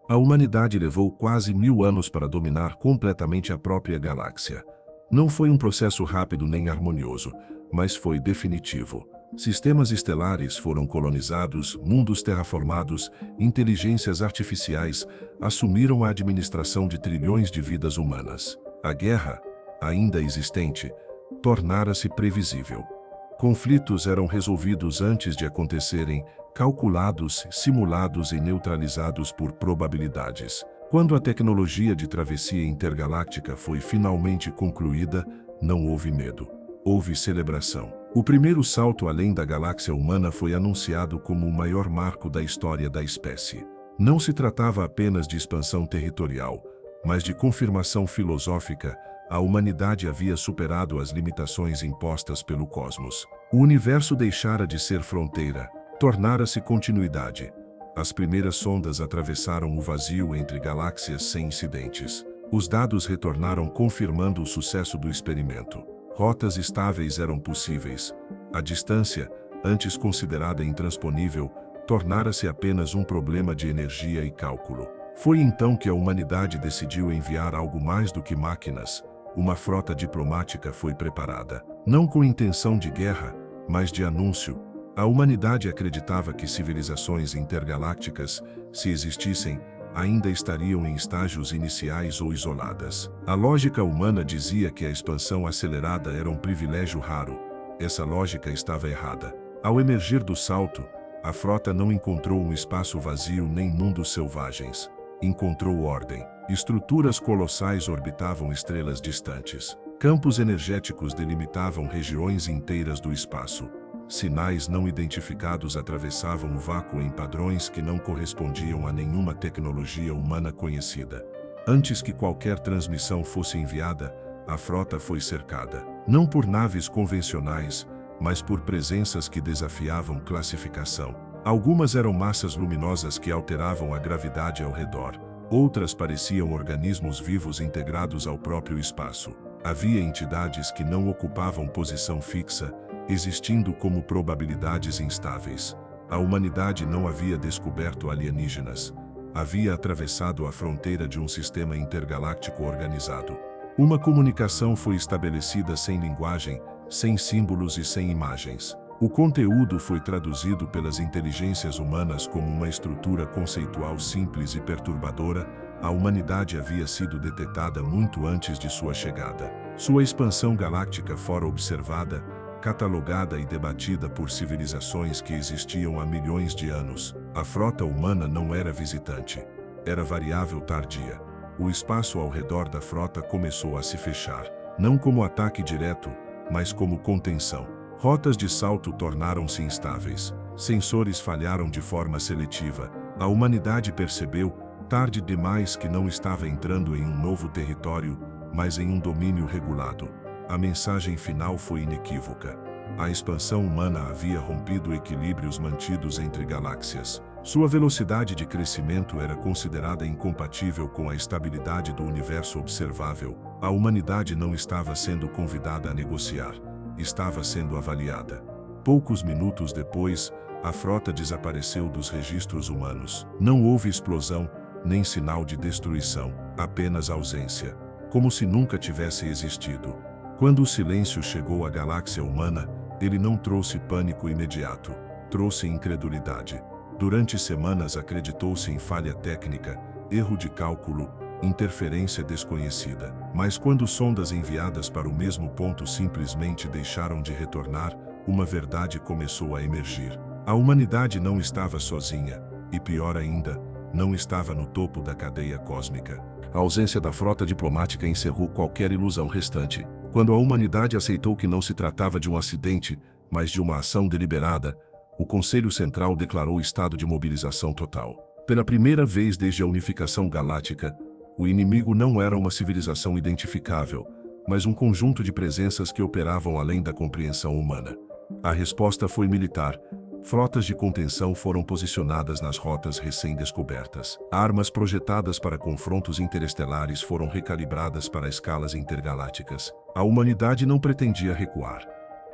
A humanidade levou quase 1000 anos para dominar completamente a própria galáxia. Não foi um processo rápido nem harmonioso, mas foi definitivo. Sistemas estelares foram colonizados, mundos terraformados, inteligências artificiais assumiram a administração de trilhões de vidas humanas. A guerra, ainda existente, tornara-se previsível. Conflitos eram resolvidos antes de acontecerem, calculados, simulados e neutralizados por probabilidades. Quando a tecnologia de travessia intergaláctica foi finalmente concluída, não houve medo. Houve celebração. O primeiro salto além da galáxia humana foi anunciado como o maior marco da história da espécie. Não se tratava apenas de expansão territorial, mas de confirmação filosófica. A humanidade havia superado as limitações impostas pelo cosmos. O universo deixara de ser fronteira, tornara-se continuidade. As primeiras sondas atravessaram o vazio entre galáxias sem incidentes. Os dados retornaram confirmando o sucesso do experimento. Rotas estáveis eram possíveis. A distância, antes considerada intransponível, tornara-se apenas um problema de energia e cálculo. Foi então que a humanidade decidiu enviar algo mais do que máquinas. Uma frota diplomática foi preparada, não com intenção de guerra, mas de anúncio. A humanidade acreditava que civilizações intergalácticas, se existissem, ainda estariam em estágios iniciais ou isoladas. A lógica humana dizia que a expansão acelerada era um privilégio raro. Essa lógica estava errada. Ao emergir do salto, a frota não encontrou um espaço vazio nem mundos selvagens. Encontrou ordem. Estruturas colossais orbitavam estrelas distantes. Campos energéticos delimitavam regiões inteiras do espaço. Sinais não identificados atravessavam o vácuo em padrões que não correspondiam a nenhuma tecnologia humana conhecida. Antes que qualquer transmissão fosse enviada, a frota foi cercada. Não por naves convencionais, mas por presenças que desafiavam classificação. Algumas eram massas luminosas que alteravam a gravidade ao redor. Outras pareciam organismos vivos integrados ao próprio espaço. Havia entidades que não ocupavam posição fixa, existindo como probabilidades instáveis. A humanidade não havia descoberto alienígenas. Havia atravessado a fronteira de um sistema intergaláctico organizado. Uma comunicação foi estabelecida sem linguagem, sem símbolos e sem imagens. O conteúdo foi traduzido pelas inteligências humanas como uma estrutura conceitual simples e perturbadora. A humanidade havia sido detetada muito antes de sua chegada. Sua expansão galáctica fora observada, catalogada e debatida por civilizações que existiam há milhões de anos. A frota humana não era visitante. Era variável tardia. O espaço ao redor da frota começou a se fechar, não como ataque direto, mas como contenção. Rotas de salto tornaram-se instáveis. Sensores falharam de forma seletiva. A humanidade percebeu, tarde demais, que não estava entrando em um novo território, mas em um domínio regulado. A mensagem final foi inequívoca. A expansão humana havia rompido equilíbrios mantidos entre galáxias. Sua velocidade de crescimento era considerada incompatível com a estabilidade do universo observável. A humanidade não estava sendo convidada a negociar. Estava sendo avaliada. Poucos minutos depois, a frota desapareceu dos registros humanos. Não houve explosão, nem sinal de destruição, apenas ausência, como se nunca tivesse existido. Quando o silêncio chegou à galáxia humana, ele não trouxe pânico imediato, trouxe incredulidade. Durante semanas acreditou-se em falha técnica, erro de cálculo, interferência desconhecida. Mas quando sondas enviadas para o mesmo ponto simplesmente deixaram de retornar, uma verdade começou a emergir. A humanidade não estava sozinha, e pior ainda, não estava no topo da cadeia cósmica. A ausência da frota diplomática encerrou qualquer ilusão restante. Quando a humanidade aceitou que não se tratava de um acidente, mas de uma ação deliberada, o Conselho Central declarou estado de mobilização total. Pela primeira vez desde a unificação galáctica, o inimigo não era uma civilização identificável, mas um conjunto de presenças que operavam além da compreensão humana. A resposta foi militar. Frotas de contenção foram posicionadas nas rotas recém-descobertas. Armas projetadas para confrontos interestelares foram recalibradas para escalas intergalácticas. A humanidade não pretendia recuar.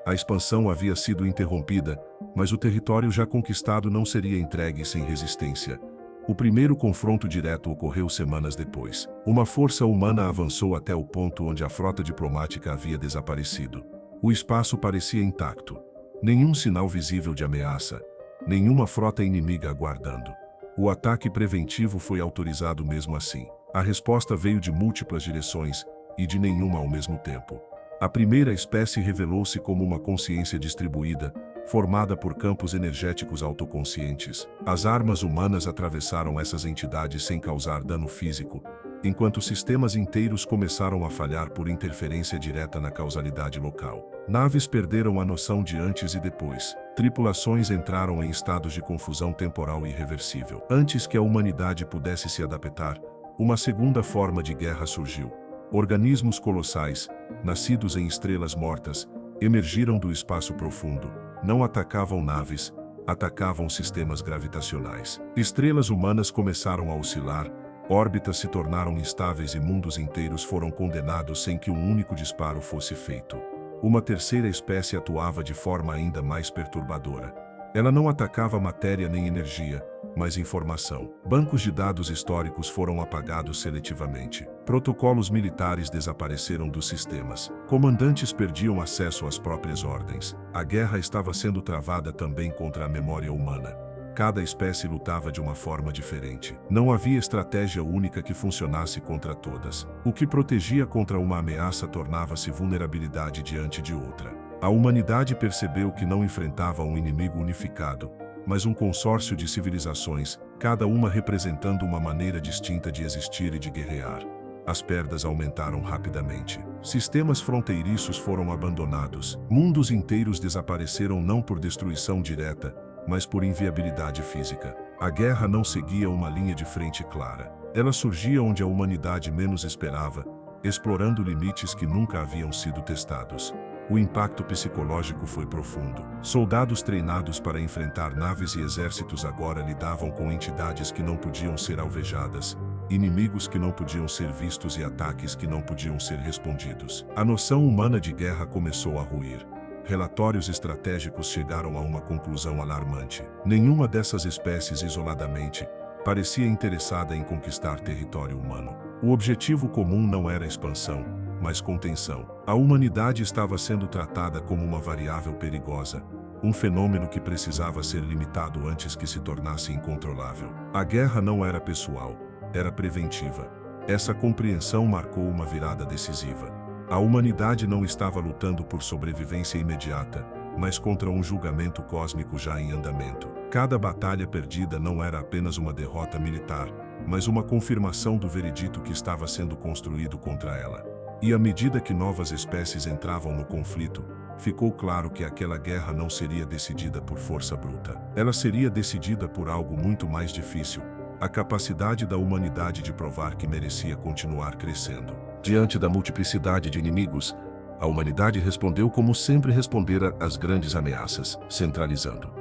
A expansão havia sido interrompida, mas o território já conquistado não seria entregue sem resistência. O primeiro confronto direto ocorreu semanas depois. Uma força humana avançou até o ponto onde a frota diplomática havia desaparecido. O espaço parecia intacto. Nenhum sinal visível de ameaça, nenhuma frota inimiga aguardando. O ataque preventivo foi autorizado mesmo assim. A resposta veio de múltiplas direções e de nenhuma ao mesmo tempo. A primeira espécie revelou-se como uma consciência distribuída, formada por campos energéticos autoconscientes. As armas humanas atravessaram essas entidades sem causar dano físico, enquanto sistemas inteiros começaram a falhar por interferência direta na causalidade local. Naves perderam a noção de antes e depois. Tripulações entraram em estados de confusão temporal irreversível. Antes que a humanidade pudesse se adaptar, uma segunda forma de guerra surgiu. Organismos colossais, nascidos em estrelas mortas, emergiram do espaço profundo. Não atacavam naves, atacavam sistemas gravitacionais. Estrelas humanas começaram a oscilar, órbitas se tornaram instáveis e mundos inteiros foram condenados sem que um único disparo fosse feito. Uma terceira espécie atuava de forma ainda mais perturbadora. Ela não atacava matéria nem energia, mas informação. Bancos de dados históricos foram apagados seletivamente. Protocolos militares desapareceram dos sistemas. Comandantes perdiam acesso às próprias ordens. A guerra estava sendo travada também contra a memória humana. Cada espécie lutava de uma forma diferente. Não havia estratégia única que funcionasse contra todas. O que protegia contra uma ameaça tornava-se vulnerabilidade diante de outra. A humanidade percebeu que não enfrentava um inimigo unificado, mas um consórcio de civilizações, cada uma representando uma maneira distinta de existir e de guerrear. As perdas aumentaram rapidamente. Sistemas fronteiriços foram abandonados. Mundos inteiros desapareceram não por destruição direta, mas por inviabilidade física. A guerra não seguia uma linha de frente clara. Ela surgia onde a humanidade menos esperava, explorando limites que nunca haviam sido testados. O impacto psicológico foi profundo. Soldados treinados para enfrentar naves e exércitos agora lidavam com entidades que não podiam ser alvejadas, inimigos que não podiam ser vistos e ataques que não podiam ser respondidos. A noção humana de guerra começou a ruir. Relatórios estratégicos chegaram a uma conclusão alarmante. Nenhuma dessas espécies isoladamente parecia interessada em conquistar território humano. O objetivo comum não era expansão, mas contenção. A humanidade estava sendo tratada como uma variável perigosa, um fenômeno que precisava ser limitado antes que se tornasse incontrolável. A guerra não era pessoal, era preventiva. Essa compreensão marcou uma virada decisiva. A humanidade não estava lutando por sobrevivência imediata, mas contra um julgamento cósmico já em andamento. Cada batalha perdida não era apenas uma derrota militar, mas uma confirmação do veredito que estava sendo construído contra ela. E à medida que novas espécies entravam no conflito, ficou claro que aquela guerra não seria decidida por força bruta. Ela seria decidida por algo muito mais difícil: a capacidade da humanidade de provar que merecia continuar crescendo. Diante da multiplicidade de inimigos, a humanidade respondeu como sempre respondera às grandes ameaças, centralizando.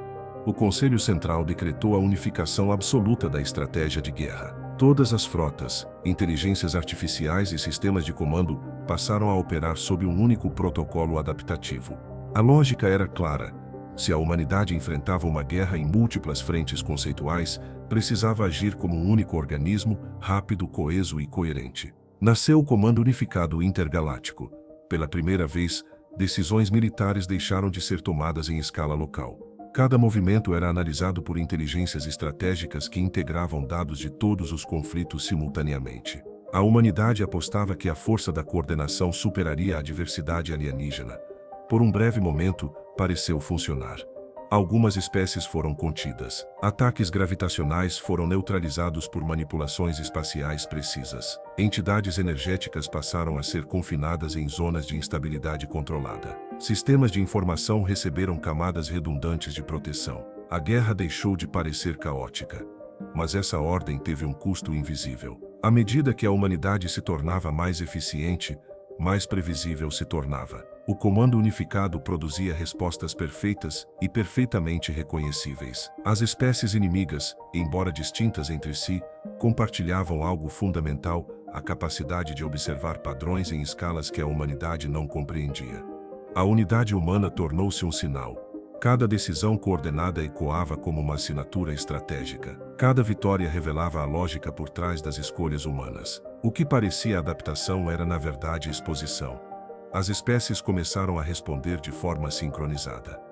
O Conselho Central decretou a unificação absoluta da estratégia de guerra. Todas as frotas, inteligências artificiais e sistemas de comando passaram a operar sob um único protocolo adaptativo. A lógica era clara. Se a humanidade enfrentava uma guerra em múltiplas frentes conceituais, precisava agir como um único organismo, rápido, coeso e coerente. Nasceu o Comando Unificado Intergaláctico. Pela primeira vez, decisões militares deixaram de ser tomadas em escala local. Cada movimento era analisado por inteligências estratégicas que integravam dados de todos os conflitos simultaneamente. A humanidade apostava que a força da coordenação superaria a adversidade alienígena. Por um breve momento, pareceu funcionar. Algumas espécies foram contidas. Ataques gravitacionais foram neutralizados por manipulações espaciais precisas. Entidades energéticas passaram a ser confinadas em zonas de instabilidade controlada. Sistemas de informação receberam camadas redundantes de proteção. A guerra deixou de parecer caótica. Mas essa ordem teve um custo invisível. À medida que a humanidade se tornava mais eficiente, mais previsível se tornava. O Comando Unificado produzia respostas perfeitas e perfeitamente reconhecíveis. As espécies inimigas, embora distintas entre si, compartilhavam algo fundamental: a capacidade de observar padrões em escalas que a humanidade não compreendia. A unidade humana tornou-se um sinal. Cada decisão coordenada ecoava como uma assinatura estratégica. Cada vitória revelava a lógica por trás das escolhas humanas. O que parecia adaptação era na verdade exposição. As espécies começaram a responder de forma sincronizada.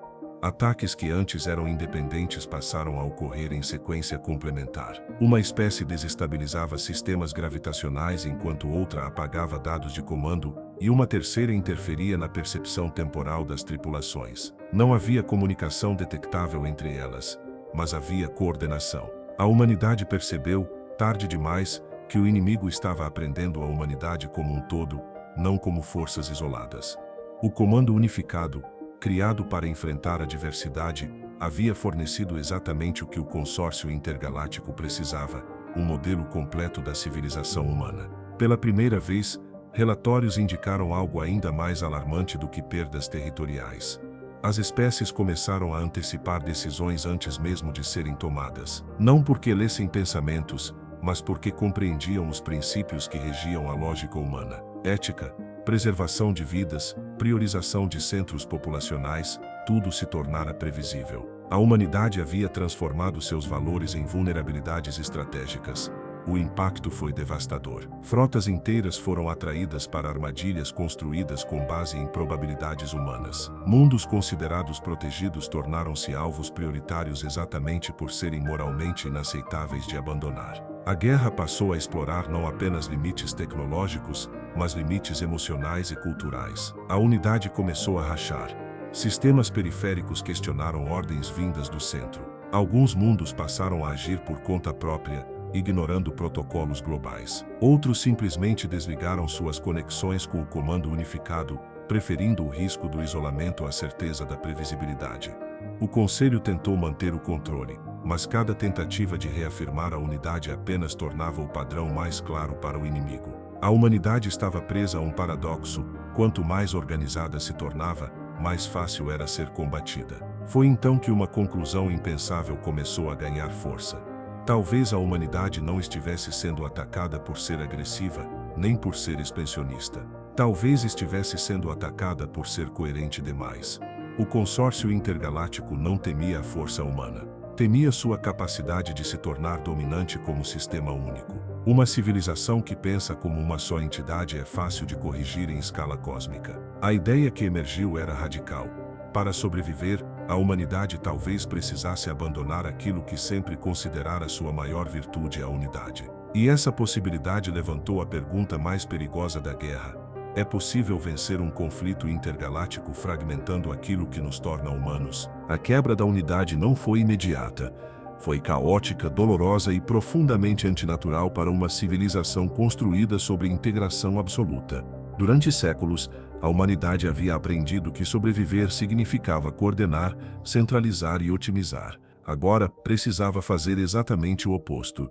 Ataques que antes eram independentes passaram a ocorrer em sequência complementar. Uma espécie desestabilizava sistemas gravitacionais enquanto outra apagava dados de comando, e uma terceira interferia na percepção temporal das tripulações. Não havia comunicação detectável entre elas, mas havia coordenação. A humanidade percebeu, tarde demais, que o inimigo estava aprendendo a humanidade como um todo, não como forças isoladas. O comando unificado, criado para enfrentar a diversidade, havia fornecido exatamente o que o consórcio intergaláctico precisava, um modelo completo da civilização humana. Pela primeira vez, relatórios indicaram algo ainda mais alarmante do que perdas territoriais. As espécies começaram a antecipar decisões antes mesmo de serem tomadas, não porque lessem pensamentos, mas porque compreendiam os princípios que regiam a lógica humana. Ética, preservação de vidas, priorização de centros populacionais, tudo se tornara previsível. A humanidade havia transformado seus valores em vulnerabilidades estratégicas. O impacto foi devastador. Frotas inteiras foram atraídas para armadilhas construídas com base em probabilidades humanas. Mundos considerados protegidos tornaram-se alvos prioritários exatamente por serem moralmente inaceitáveis de abandonar. A guerra passou a explorar não apenas limites tecnológicos, mas limites emocionais e culturais. A unidade começou a rachar. Sistemas periféricos questionaram ordens vindas do centro. Alguns mundos passaram a agir por conta própria, ignorando protocolos globais. Outros simplesmente desligaram suas conexões com o comando unificado, preferindo o risco do isolamento à certeza da previsibilidade. O Conselho tentou manter o controle, mas cada tentativa de reafirmar a unidade apenas tornava o padrão mais claro para o inimigo. A humanidade estava presa a um paradoxo: quanto mais organizada se tornava, mais fácil era ser combatida. Foi então que uma conclusão impensável começou a ganhar força. Talvez a humanidade não estivesse sendo atacada por ser agressiva, nem por ser expansionista. Talvez estivesse sendo atacada por ser coerente demais. O consórcio intergaláctico não temia a força humana. Temia sua capacidade de se tornar dominante como sistema único. Uma civilização que pensa como uma só entidade é fácil de corrigir em escala cósmica. A ideia que emergiu era radical. Para sobreviver, a humanidade talvez precisasse abandonar aquilo que sempre considerara sua maior virtude, a unidade. E essa possibilidade levantou a pergunta mais perigosa da guerra: é possível vencer um conflito intergaláctico fragmentando aquilo que nos torna humanos? A quebra da unidade não foi imediata. Foi caótica, dolorosa e profundamente antinatural para uma civilização construída sobre integração absoluta. Durante séculos, a humanidade havia aprendido que sobreviver significava coordenar, centralizar e otimizar. Agora, precisava fazer exatamente o oposto.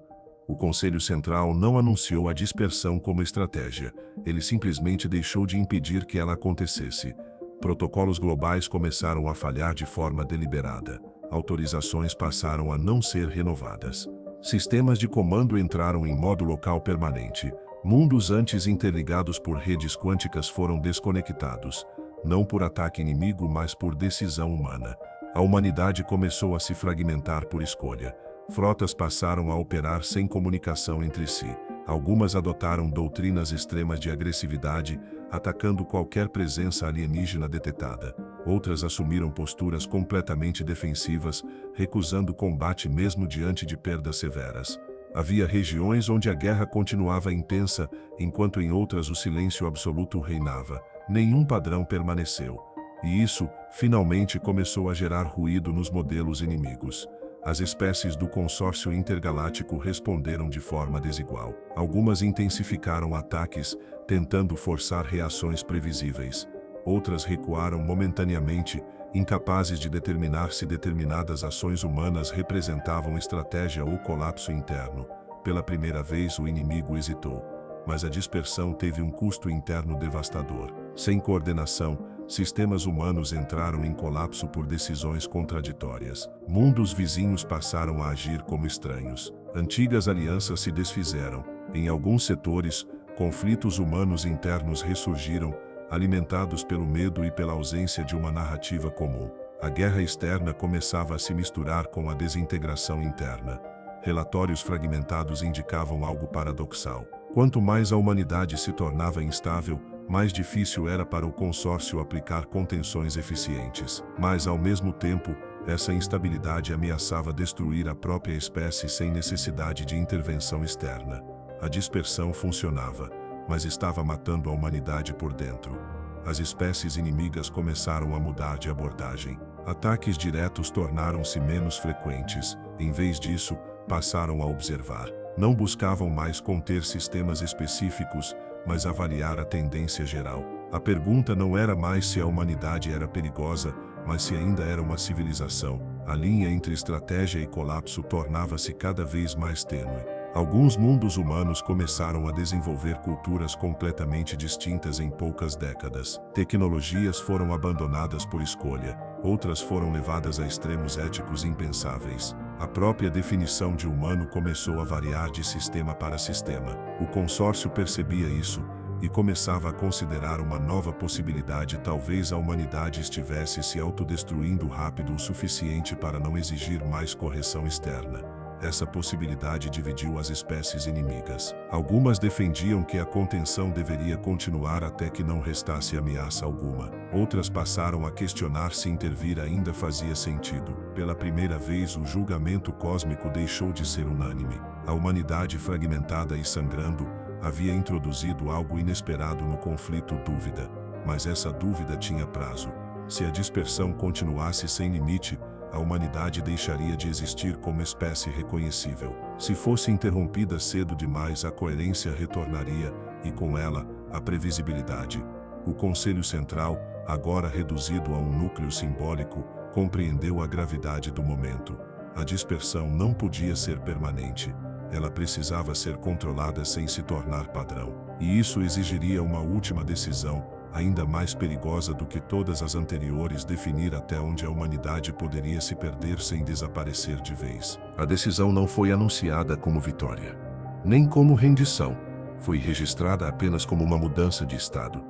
O Conselho Central não anunciou a dispersão como estratégia, ele simplesmente deixou de impedir que ela acontecesse. Protocolos globais começaram a falhar de forma deliberada. Autorizações passaram a não ser renovadas. Sistemas de comando entraram em modo local permanente. Mundos antes interligados por redes quânticas foram desconectados, não por ataque inimigo, mas por decisão humana. A humanidade começou a se fragmentar por escolha. Frotas passaram a operar sem comunicação entre si. Algumas adotaram doutrinas extremas de agressividade, atacando qualquer presença alienígena detetada. Outras assumiram posturas completamente defensivas, recusando combate mesmo diante de perdas severas. Havia regiões onde a guerra continuava intensa, enquanto em outras o silêncio absoluto reinava. Nenhum padrão permaneceu. E isso, finalmente, começou a gerar ruído nos modelos inimigos. As espécies do consórcio intergaláctico responderam de forma desigual. Algumas intensificaram ataques, tentando forçar reações previsíveis. Outras recuaram momentaneamente, incapazes de determinar se determinadas ações humanas representavam estratégia ou colapso interno. Pela primeira vez o inimigo hesitou, mas a dispersão teve um custo interno devastador. Sem coordenação, sistemas humanos entraram em colapso por decisões contraditórias. Mundos vizinhos passaram a agir como estranhos. Antigas alianças se desfizeram. Em alguns setores, conflitos humanos internos ressurgiram, alimentados pelo medo e pela ausência de uma narrativa comum. A guerra externa começava a se misturar com a desintegração interna. Relatórios fragmentados indicavam algo paradoxal. Quanto mais a humanidade se tornava instável, mais difícil era para o consórcio aplicar contenções eficientes. Mas, ao mesmo tempo, essa instabilidade ameaçava destruir a própria espécie sem necessidade de intervenção externa. A dispersão funcionava, mas estava matando a humanidade por dentro. As espécies inimigas começaram a mudar de abordagem. Ataques diretos tornaram-se menos frequentes. Em vez disso, passaram a observar. Não buscavam mais conter sistemas específicos, mas avaliar a tendência geral. A pergunta não era mais se a humanidade era perigosa, mas se ainda era uma civilização. A linha entre estratégia e colapso tornava-se cada vez mais tênue. Alguns mundos humanos começaram a desenvolver culturas completamente distintas em poucas décadas. Tecnologias foram abandonadas por escolha, outras foram levadas a extremos éticos impensáveis. A própria definição de humano começou a variar de sistema para sistema. O consórcio percebia isso e começava a considerar uma nova possibilidade. Talvez a humanidade estivesse se autodestruindo rápido o suficiente para não exigir mais correção externa. Essa possibilidade dividiu as espécies inimigas. Algumas defendiam que a contenção deveria continuar até que não restasse ameaça alguma. Outras passaram a questionar se intervir ainda fazia sentido. Pela primeira vez, o julgamento cósmico deixou de ser unânime. A humanidade fragmentada e sangrando havia introduzido algo inesperado no conflito: dúvida. Mas essa dúvida tinha prazo. Se a dispersão continuasse sem limite, a humanidade deixaria de existir como espécie reconhecível. Se fosse interrompida cedo demais, a coerência retornaria, e com ela, a previsibilidade. O Conselho Central, agora reduzido a um núcleo simbólico, compreendeu a gravidade do momento. A dispersão não podia ser permanente. Ela precisava ser controlada sem se tornar padrão. E isso exigiria uma última decisão, ainda mais perigosa do que todas as anteriores: definir até onde a humanidade poderia se perder sem desaparecer de vez. A decisão não foi anunciada como vitória, nem como rendição. Foi registrada apenas como uma mudança de estado.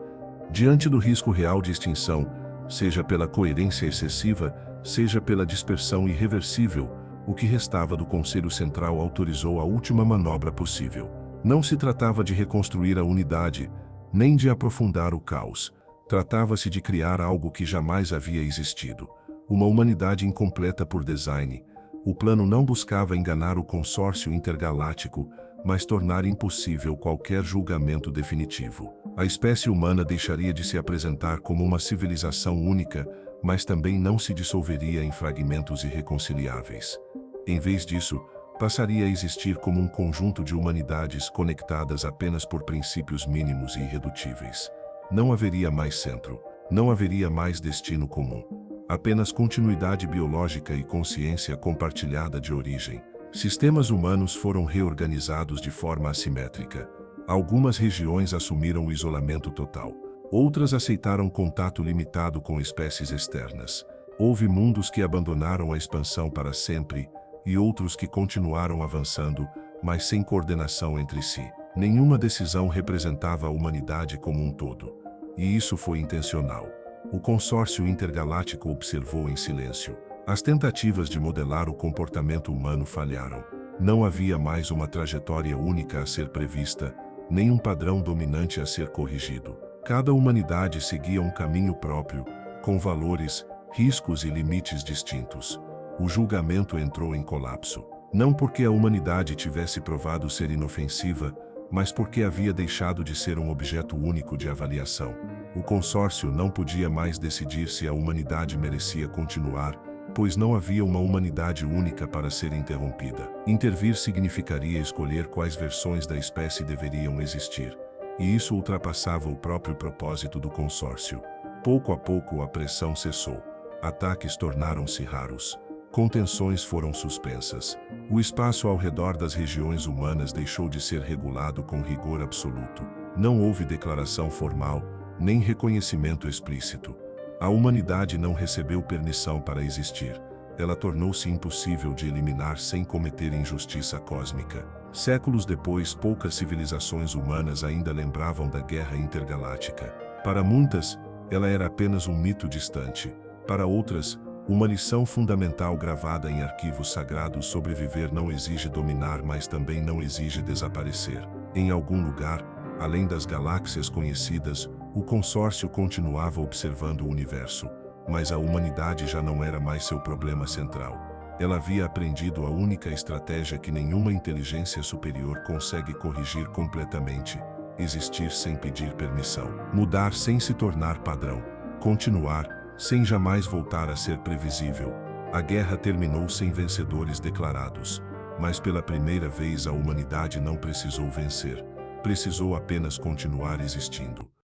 Diante do risco real de extinção, seja pela coerência excessiva, seja pela dispersão irreversível, o que restava do Conselho Central autorizou a última manobra possível. Não se tratava de reconstruir a unidade, nem de aprofundar o caos. Tratava-se de criar algo que jamais havia existido. Uma humanidade incompleta por design. O plano não buscava enganar o consórcio intergaláctico, mas tornar impossível qualquer julgamento definitivo. A espécie humana deixaria de se apresentar como uma civilização única, mas também não se dissolveria em fragmentos irreconciliáveis. Em vez disso, passaria a existir como um conjunto de humanidades conectadas apenas por princípios mínimos e irredutíveis. Não haveria mais centro, não haveria mais destino comum. Apenas continuidade biológica e consciência compartilhada de origem. Sistemas humanos foram reorganizados de forma assimétrica. Algumas regiões assumiram o isolamento total. Outras aceitaram contato limitado com espécies externas. Houve mundos que abandonaram a expansão para sempre, e outros que continuaram avançando, mas sem coordenação entre si. Nenhuma decisão representava a humanidade como um todo. E isso foi intencional. O consórcio intergaláctico observou em silêncio. As tentativas de modelar o comportamento humano falharam. Não havia mais uma trajetória única a ser prevista, nem um padrão dominante a ser corrigido. Cada humanidade seguia um caminho próprio, com valores, riscos e limites distintos. O julgamento entrou em colapso. Não porque a humanidade tivesse provado ser inofensiva, mas porque havia deixado de ser um objeto único de avaliação. O consórcio não podia mais decidir se a humanidade merecia continuar, pois não havia uma humanidade única para ser interrompida. Intervir significaria escolher quais versões da espécie deveriam existir, e isso ultrapassava o próprio propósito do consórcio. Pouco a pouco a pressão cessou. Ataques tornaram-se raros. Contenções foram suspensas. O espaço ao redor das regiões humanas deixou de ser regulado com rigor absoluto. Não houve declaração formal, nem reconhecimento explícito. A humanidade não recebeu permissão para existir. Ela tornou-se impossível de eliminar sem cometer injustiça cósmica. Séculos depois, poucas civilizações humanas ainda lembravam da guerra intergaláctica. Para muitas, ela era apenas um mito distante. Para outras, Uma lição fundamental gravada em arquivos sagrados: sobreviver não exige dominar, mas também não exige desaparecer. Em algum lugar, além das galáxias conhecidas, o consórcio continuava observando o universo, mas a humanidade já não era mais seu problema central. Ela havia aprendido a única estratégia que nenhuma inteligência superior consegue corrigir completamente: existir sem pedir permissão, mudar sem se tornar padrão, continuar sem jamais voltar a ser previsível. A guerra terminou sem vencedores declarados, mas pela primeira vez a humanidade não precisou vencer, precisou apenas continuar existindo.